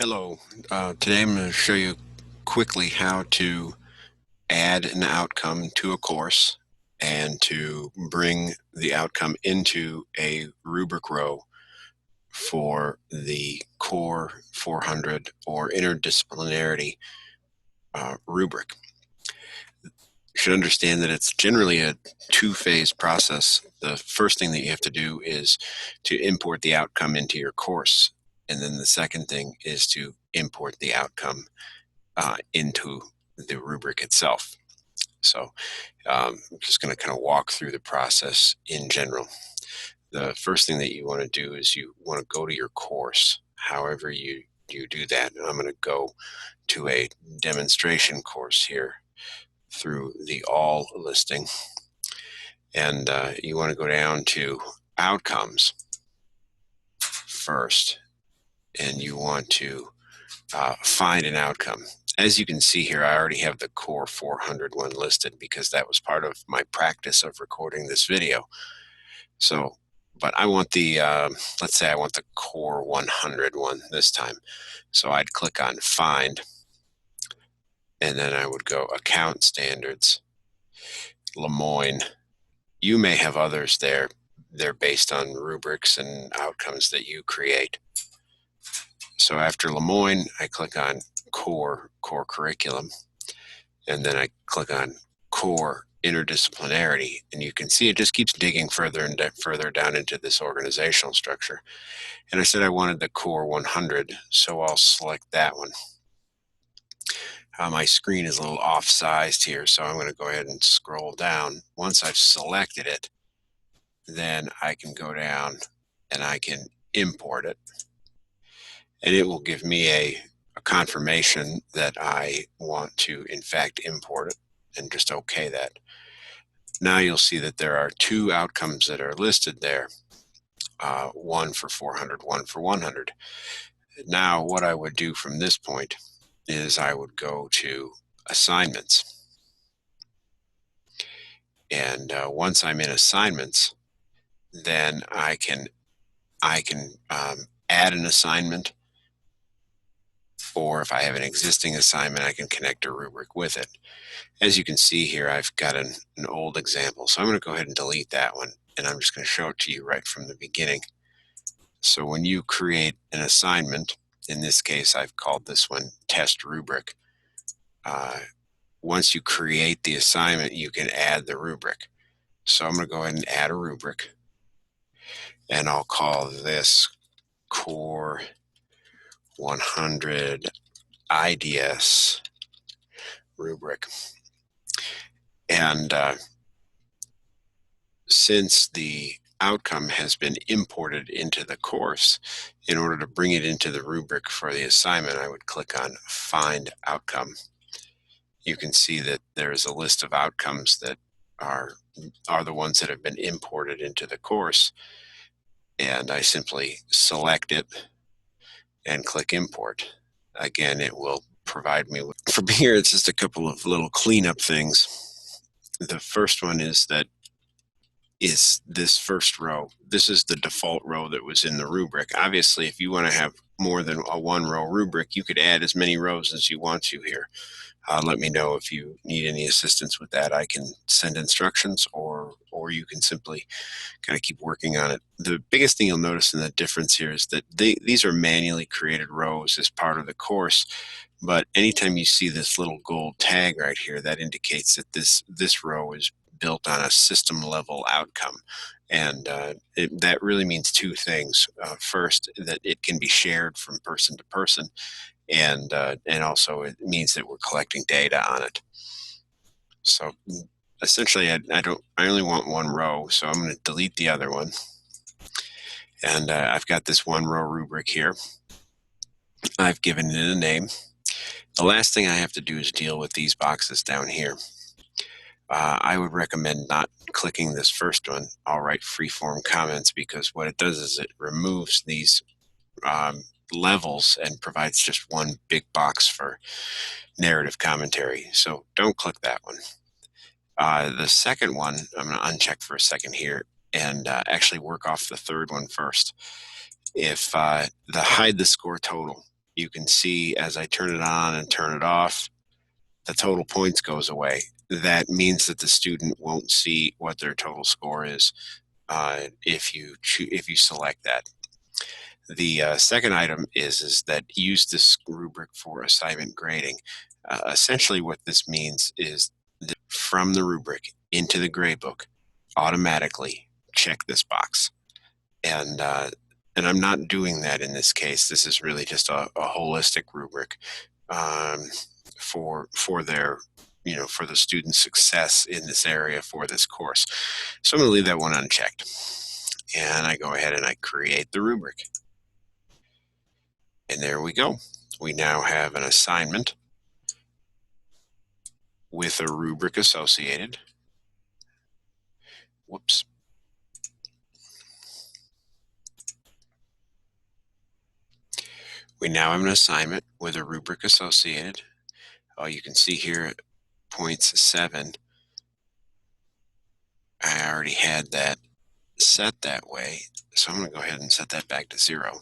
Hello. Today I'm going to show you quickly how to add an outcome to a course and to bring the outcome into a rubric row for the COR 400 or interdisciplinarity rubric. You should understand that it's generally a two-phase process. The first thing that you have to do is to import the outcome into your course. And then the second thing is to import the outcome into the rubric itself. So I'm just going to kind of walk through the process in general. The first thing that you want to do is you want to go to your course. However you do that, I'm going to go to a demonstration course here through the all listing. And you want to go down to outcomes first, and you want to find an outcome. As you can see here, I already have the COR 400 one listed because that was part of my practice of recording this video. So, but I want the, let's say I want the COR 100 one this time. So I'd click on Find, and then I would go Account Standards, Lemoyne. You may have others there. They're based on rubrics and outcomes that you create. So after Lemoyne, I click on COR Curriculum, and then I click on COR Interdisciplinarity, and you can see it just keeps digging further and further down into this organizational structure. And I said I wanted the COR 100, so I'll select that one. My screen is a little off-sized here, so I'm going to go ahead and scroll down. Once I've selected it, then I can go down and I can import it. And it will give me a confirmation that I want to, in fact, import it, and just OK that. Now you'll see that there are two outcomes that are listed there, one for 400, one for 100. Now what I would do from this point is I would go to Assignments. And once I'm in Assignments, then I can add an assignment, or if I have an existing assignment, I can connect a rubric with it. As you can see here, I've got an old example, so I'm going to go ahead and delete that one, and I'm just going to show it to you right from the beginning. So when you create an assignment, in this case, I've called this one Test Rubric. Once you create the assignment, you can add the rubric. So I'm going to go ahead and add a rubric, and I'll call this COR 100 IDS rubric. And since the outcome has been imported into the course, in order to bring it into the rubric for the assignment, I would click on Find Outcome. You can see that there's a list of outcomes that are the ones that have been imported into the course, and I simply select it and click Import. Again, it will provide me with, from here, it's just a couple of little cleanup things. The first one is that this first row. This is the default row that was in the rubric. Obviously, if you want to have more than a one-row rubric, you could add as many rows as you want to here. Let me know if you need any assistance with that. I can send instructions, or you can simply kind of keep working on it. The biggest thing you'll notice in the difference here is that these are manually created rows as part of the course. But anytime you see this little gold tag right here, that indicates that this row is built on a system level outcome. And that really means two things. First, that it can be shared from person to person, and also it means that we're collecting data on it. So essentially, I only want one row, so I'm going to delete the other one. And I've got this one row rubric here. I've given it a name. The last thing I have to do is deal with these boxes down here. I would recommend not clicking this first one. I'll write freeform comments, because what it does is it removes these levels and provides just one big box for narrative commentary. So don't click that one. The second one, I'm going to uncheck for a second here and actually work off the third one first. If the hide the score total, you can see as I turn it on and turn it off, the total points goes away. That means that the student won't see what their total score is if you select that. The second item is that use this rubric for assignment grading. Essentially, what this means is that from the rubric into the gradebook, automatically check this box. And I'm not doing that in this case. This is really just a holistic rubric um, for their for the student's success in this area for this course. So I'm going to leave that one unchecked, and I go ahead and I create the rubric, and there we go. We now have an assignment with a rubric associated. Whoops. We now have an assignment with a rubric associated. You can see here points 7. I already had that set that way, so I'm going to go ahead and set that back to 0.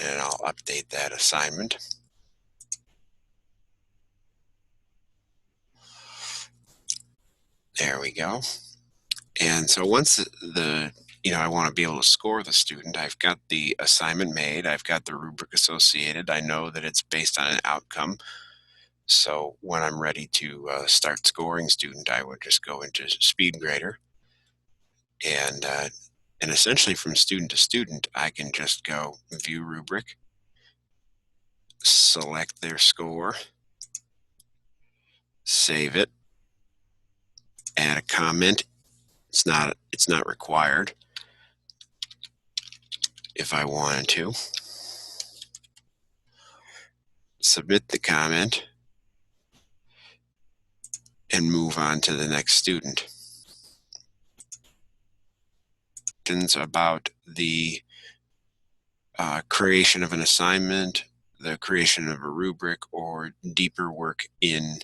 And I'll update that assignment. There we go. And so once I want to be able to score the student, I've got the assignment made, I've got the rubric associated, I know that it's based on an outcome. So when I'm ready to start scoring student, I would just go into SpeedGrader, and essentially from student to student, I can just go view rubric, select their score, save it, add a comment. It's not required. If I wanted to, submit the comment and move on to the next student. About the creation of an assignment, the creation of a rubric, or deeper work into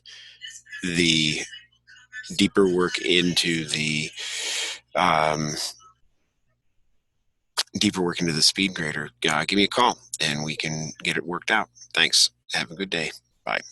the SpeedGrader, give me a call and we can get it worked out. Thanks. Have a good day. Bye.